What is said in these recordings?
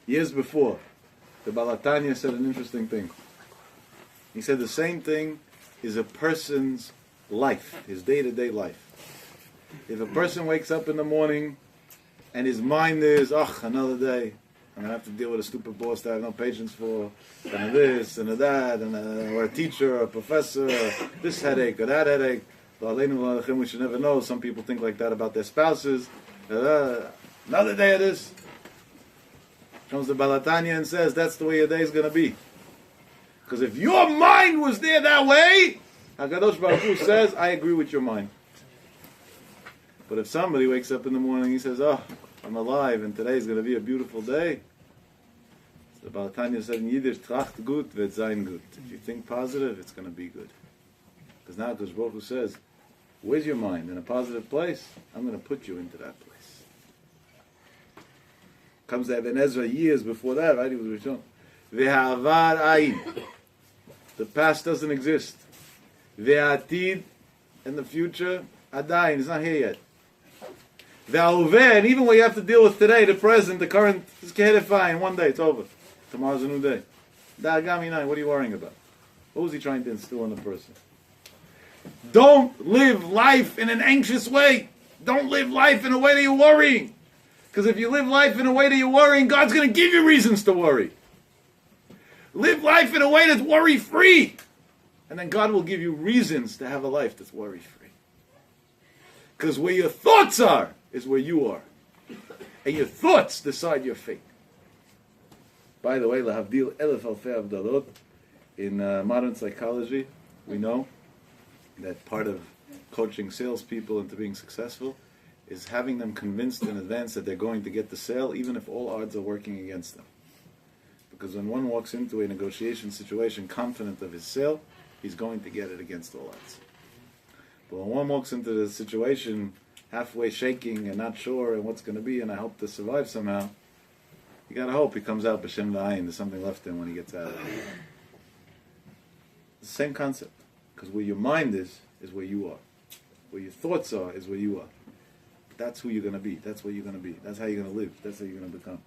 Years before, the Baal HaTanya said an interesting thing. He said the same thing is a person's life, his day-to-day life. If a person wakes up in the morning and his mind is, another day, I'm going to have to deal with a stupid boss that I have no patience for, and this, and that, or a teacher, or a professor, or this headache, or that headache. We should never know. Some people think like that about their spouses. Another day of this. Comes the Baal HaTanya and says, that's the way your day is going to be. Because if your mind was there that way, HaKadosh Baruch Hu says, I agree with your mind. But if somebody wakes up in the morning and he says, I'm alive and today is going to be a beautiful day, the Baal HaTanya said in Yiddish, tracht gut wird sein gut. If you think positive, it's going to be good. Because now HaKadosh Baruch Hu says, where's your mind? In a positive place? I'm going to put you into that place. Comes to Ibn Ezra years before that, right? He was Rishon. Ve'havar ayin. The past doesn't exist. Ve'atid, and the future, adayin, it's not here yet. Ve'ahuveh, and even what you have to deal with today, the present, the current, is fine. One day, it's over. Tomorrow's a new day. Da'agami nai, what are you worrying about? What was he trying to instill in the person? Don't live life in an anxious way. Don't live life in a way that you're worrying. Because if you live life in a way that you're worrying, God's going to give you reasons to worry. Live life in a way that's worry-free. And then God will give you reasons to have a life that's worry-free. Because where your thoughts are, is where you are. And your thoughts decide your fate. By the way, lahavdil elef alfei avdalot, in modern psychology, we know that part of coaching salespeople into being successful is having them convinced in advance that they're going to get the sale, even if all odds are working against them. Because when one walks into a negotiation situation confident of his sale, he's going to get it against all odds. But when one walks into the situation halfway shaking and not sure and what's going to be, and I hope to survive somehow, you got to hope he comes out b'shem v'ayin, there's something left in him when he gets out of it. It's the same concept. Because where your mind is where you are. Where your thoughts are is where you are. That's who you're going to be. That's what you're going to be. That's how you're going to live. That's how you're going to become.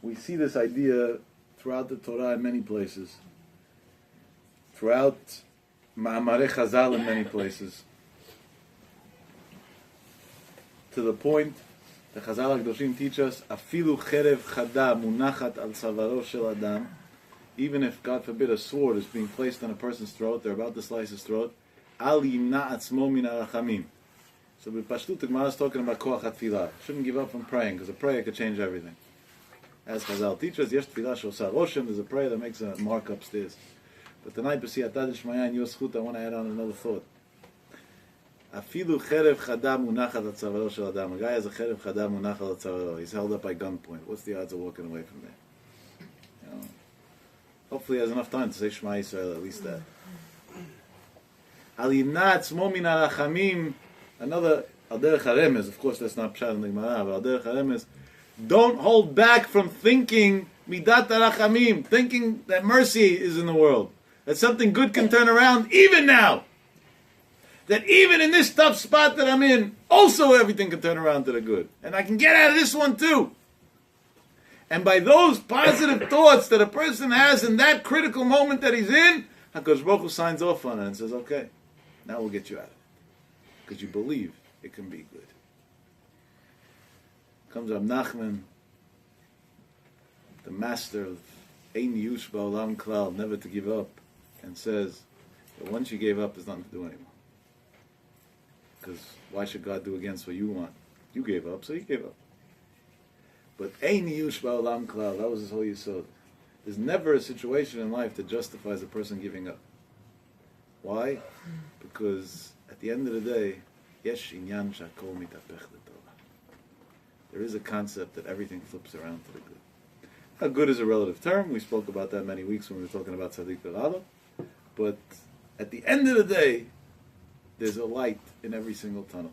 We see this idea throughout the Torah in many places. Throughout Ma'amarei Chazal in many places. To the point that Chazal HaKadoshim teach us, Afilu cherev chada munachat al tzavaro shel adam. Even if, God forbid, a sword is being placed on a person's throat, they're about to slice his throat, Al yimna atzmo min arachamim. So B'Pashtut, the Gemara is talking about koach hatfilah. Shouldn't give up from praying, because a prayer could change everything. As Chazal teaches, yesh tfilah shosa roshem, there's a prayer that makes a mark upstairs. But tonight, b'siyatad shmaya, in your schut, I want to add on another thought. Afilu cherev chada munachat al tzavaro shel adam. A guy has a cherev chada munachat al tzavaro. He's held up by gunpoint. What's the odds of walking away from there? You know, hopefully he has enough time to say Shema Yisrael, at least that. Al yimna atzmo min arachamim. Another, al derech haremes, of course that's not pshat in the Gemara, but al derech haremes, don't hold back from thinking midat arachamim, thinking that mercy is in the world, that something good can turn around even now. That even in this tough spot that I'm in, also everything can turn around to the good. And I can get out of this one too. And by those positive thoughts that a person has in that critical moment that he's in, HaKadosh Baruch Hu signs off on it and says, okay, now we'll get you out of it. Because you believe it can be good. Comes Rab Nachman, the master of Ein Yush Ba'olam Klal, never to give up, and says that once you gave up, there's nothing to do anymore. Because why should God do against what you want? You gave up, so He gave up. But Ein Yush Ba'olam Klal, that was his whole yesod. There's never a situation in life that justifies a person giving up. Why? Because at the end of the day, yesh inyan shakol mitapech l'tova. There is a concept that everything flips around to the good. Now, good is a relative term. We spoke about that many weeks when we were talking about tzaddik v'ralo. But at the end of the day, there's a light in every single tunnel,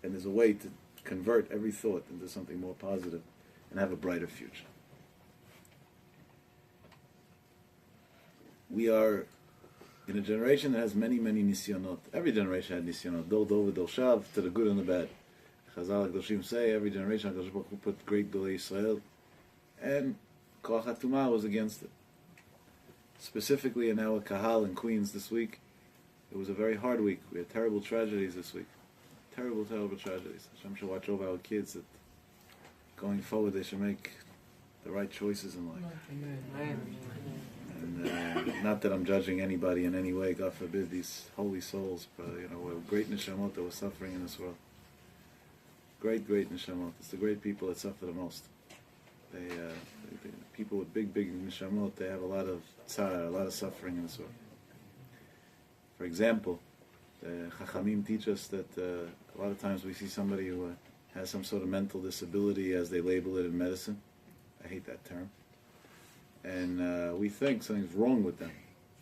and there's a way to convert every thought into something more positive and have a brighter future. We are in a generation that has many, many nisyonot. Every generation had nisyonot. Dol Dov Dol Shav, to the good and the bad. Chazal HaKadoshim say every generation HaKadosh Baruch Hu put great Golei Yisrael, and Koach HaTumah was against it. Specifically in our Kahal in Queens this week, it was a very hard week. We had terrible tragedies this week. Terrible, terrible tragedies. Hashem should watch over our kids that going forward they should make the right choices in life. And not that I'm judging anybody in any way, God forbid, these holy souls, but were great neshamot that were suffering in this world. Great, great neshamot. It's the great people that suffer the most. They people with big, big neshamot, they have a lot of tzar, a lot of suffering in this world. For example, the Chachamim teach us that a lot of times we see somebody who has some sort of mental disability, as they label it in medicine. I hate that term. And we think something's wrong with them.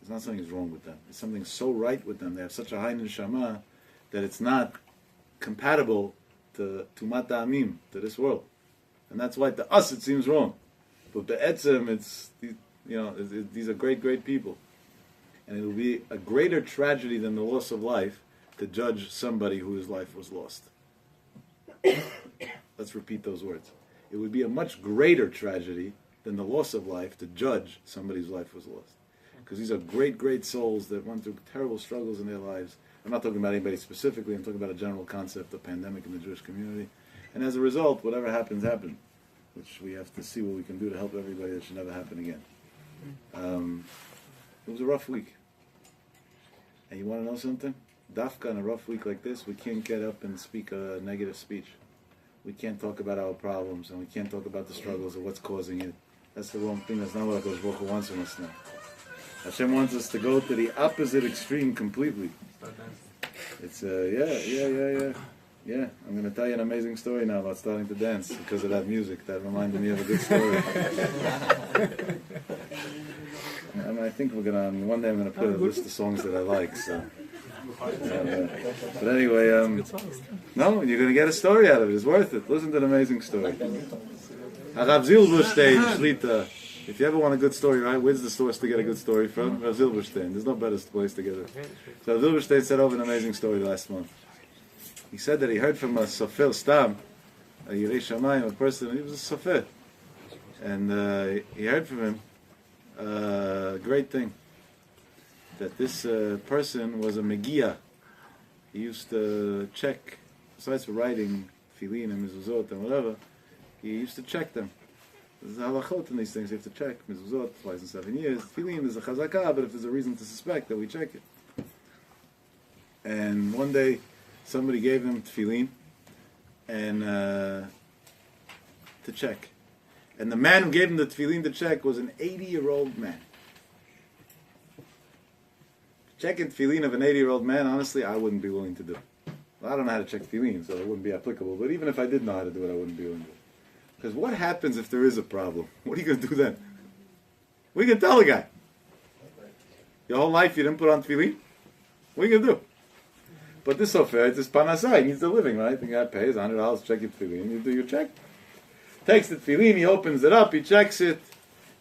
It's not something's wrong with them. It's something so right with them. They have such a high neshama that it's not compatible to Tumat Amim, to this world. And that's why to us it seems wrong. But to Etzem, these are great, great people. And it will be a greater tragedy than the loss of life to judge somebody whose life was lost. Let's repeat those words. It would be a much greater tragedy than the loss of life to judge somebody's life was lost. Because these are great, great souls that went through terrible struggles in their lives. I'm not talking about anybody specifically, I'm talking about a general concept of pandemic in the Jewish community. And as a result, whatever happens, happened. Which we have to see what we can do to help everybody. That should never happen again. It was a rough week. And you want to know something? Dafka, in a rough week like this, we can't get up and speak a negative speech. We can't talk about our problems, and we can't talk about the struggles of what's causing it. That's the wrong thing. That's not what HaKadosh Baruch Hu wants from us now. Hashem wants us to go to the opposite extreme completely. It's yeah. I'm going to tell you an amazing story now about starting to dance because of that music. That reminded me of a good story. I think we're going to, one day I'm going to put a list of songs that I like. So, but anyway, no, you're going to get a story out of it. It's worth it. Listen to the amazing story. Rav Zilberstein, Shlita. If you ever want a good story, right? Where's the source to get a good story from? Rav Zilberstein. There's no better place to get it. So Rav Zilberstein said over an amazing story last month. He said that he heard from a sofer stam, a Yirei Shamayim, a person. He was a sofer, and he heard from him a great thing. That this person was a megia. He used to check, besides for writing tefillin and mezuzot and whatever, he used to check them. There's a halachot in these things. You have to check mezuzot twice in 7 years. Tefillin is a chazakah, but if there's a reason to suspect that, we check it. And one day, somebody gave him tefillin and to check. And the man who gave him the tefillin to check was an 80-year-old man. Checking tefillin of an 80-year-old man, honestly, I wouldn't be willing to do. Well, I don't know how to check tefillin, so it wouldn't be applicable. But even if I did know how to do it, I wouldn't be willing to do it. Because what happens if there is a problem? What are you going to do then? What are you going to tell the guy? Your whole life you didn't put on tefillin? What are you going to do? But this sofer, it's his panasai. He needs a living, right? The guy pays $100 to check your tefillin. You do your check. Takes the tefillin, he opens it up, he checks it,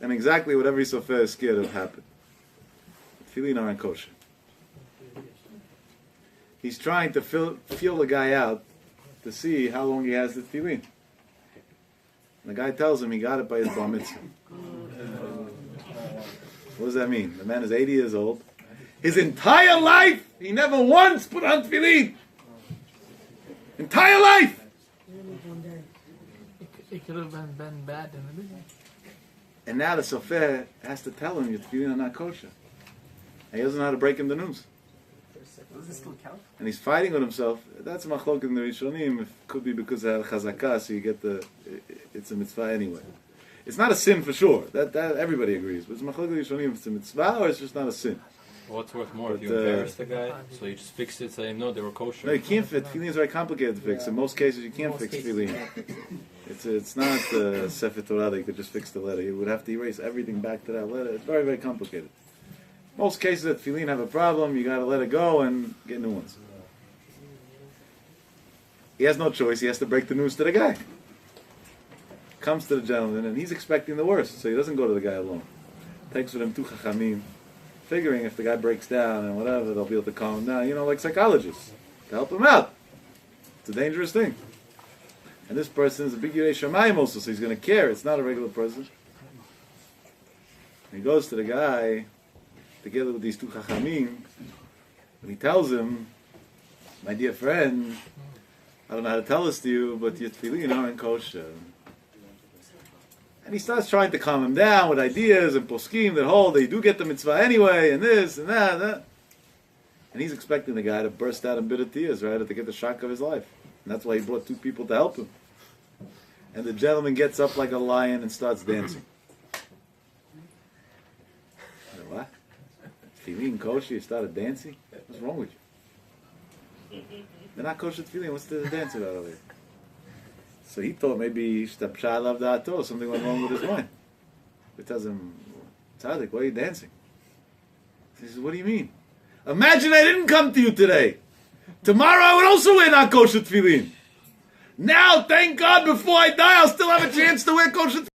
and exactly what every sofer is scared of happened. The tefillin aren't kosher. He's trying to feel the guy out to see how long he has the tefillin. And the guy tells him he got it by his bar mitzvah. What does that mean? The man is 80 years old. His entire life, he never once put on tefillin. Entire life. It could have been bad in the beginning. And now the sofer has to tell him your tefillin are not kosher. And he doesn't know how to break him the news. Does this still count? And he's fighting with himself. That's machlok in the Rishonim. It could be because of chazakah, so you get it's a mitzvah anyway. It's not a sin for sure. That everybody agrees. But it's machlok in the Rishonim if it's a mitzvah or it's just not a sin. What's worth more? If you embarrass the guy, so you just fix it, say no, they were kosher. No, you can't fit. Tefillin is very complicated to fix. In most cases, you can't fix tefillin. It's not Sefer Torah that you could just fix the letter. You would have to erase everything back to that letter. It's very, very complicated. Most cases that tefillin have a problem, you got to let it go and get new ones. He has no choice. He has to break the news to the guy. Comes to the gentleman, and he's expecting the worst, so he doesn't go to the guy alone. Takes with him two chachamim, figuring if the guy breaks down and whatever, they'll be able to calm him down. Like psychologists, to help him out. It's a dangerous thing. And this person is a big Yirei Shamayim also, so he's going to care. It's not a regular person. And he goes to the guy, together with these two Chachamim, and he tells him, my dear friend, I don't know how to tell this to you, but your tefillin aren't kosher. And he starts trying to calm him down with ideas and poskim that hold, they do get the mitzvah anyway, and this and that. And he's expecting the guy to burst out in bitter tears, right, to get the shock of his life. And that's why he brought two people to help him. And the gentleman gets up like a lion and starts dancing. What? Tefillin kosher, you started dancing? What's wrong with you? They're not kosher tefillin, what's the dance about over here? So he thought maybe Shtapshah loved Da'ato, something went wrong with his mind. He tells him, Tzadik, why are you dancing? He says, what do you mean? Imagine I didn't come to you today. Tomorrow I would also wear not kosher tefillin. Now, thank God, before I die, I'll still have a chance to wear kosher tefillin.